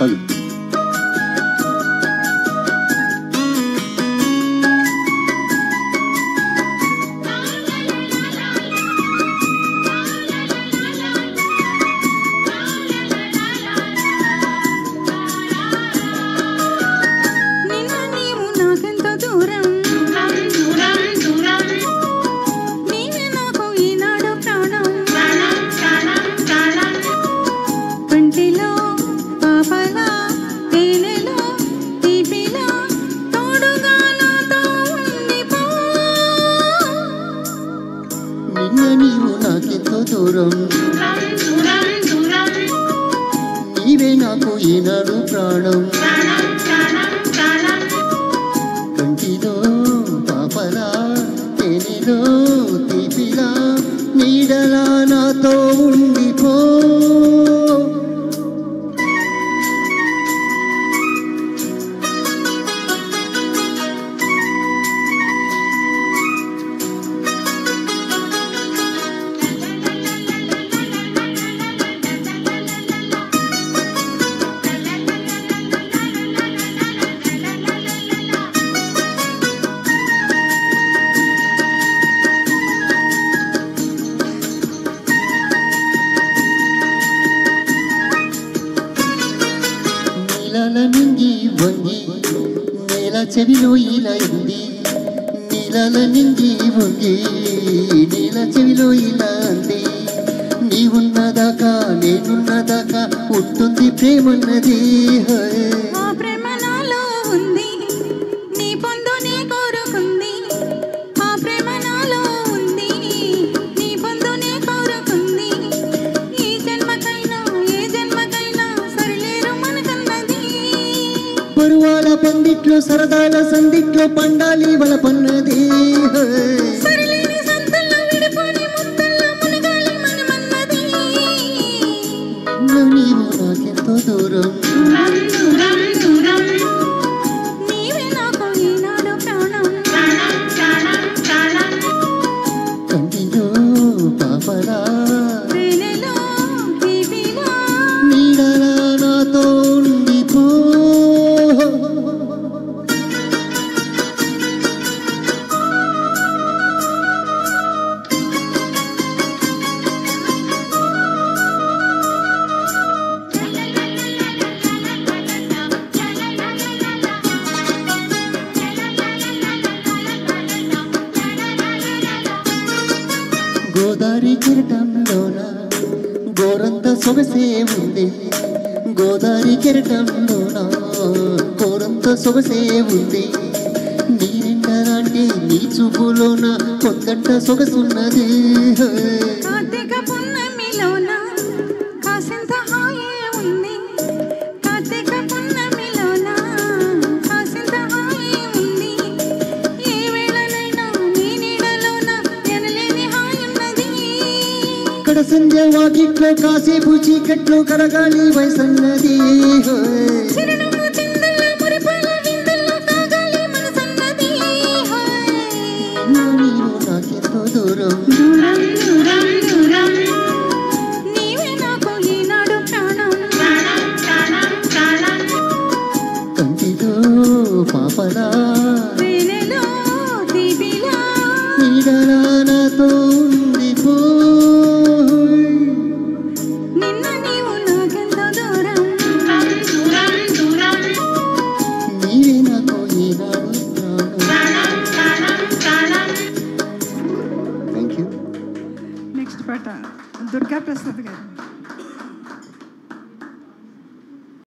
పాడు. నీవే నాకు ఈనాడు ప్రాణం కంటిలో పాపలా తేనెలో తీపిలా నీడలా నాతో ఉండిపో నింగి వంగి నేల చెవిలో ఇలా ఉంది నీలాల నింగి వంగి నేల చెవిలో ఇలా అంది నీవున్నదాకా నేనున్నదాకా ఉంటుంది ప్రేమన్నది పరువాల పందిట్లో సరదాల సందిట్లో పండాలి వల పన్నది నీవు నాకెంతో దూరం కంటిలో పాపలా నీడలా నాతో ఉండిపో గోదావరి కిరటంలోన గోరంత సొగసే ఉంది గోదావరి కిరటంలోన గోరంత సొగసే ఉంది నీరెండలాంటి నీ చూపులోన కొందంట సొగసున్నది సంధ్య వాకిట్లో కాసేపు చీకట్లో కరగాలి వయసన్నది నీవు నాకెంతో దూరం కంటిలో పాపలా నీడలా నాతో ఉండిపో నెక్స్ట్ పాట దుర్గా ప్రసాద్ గారు.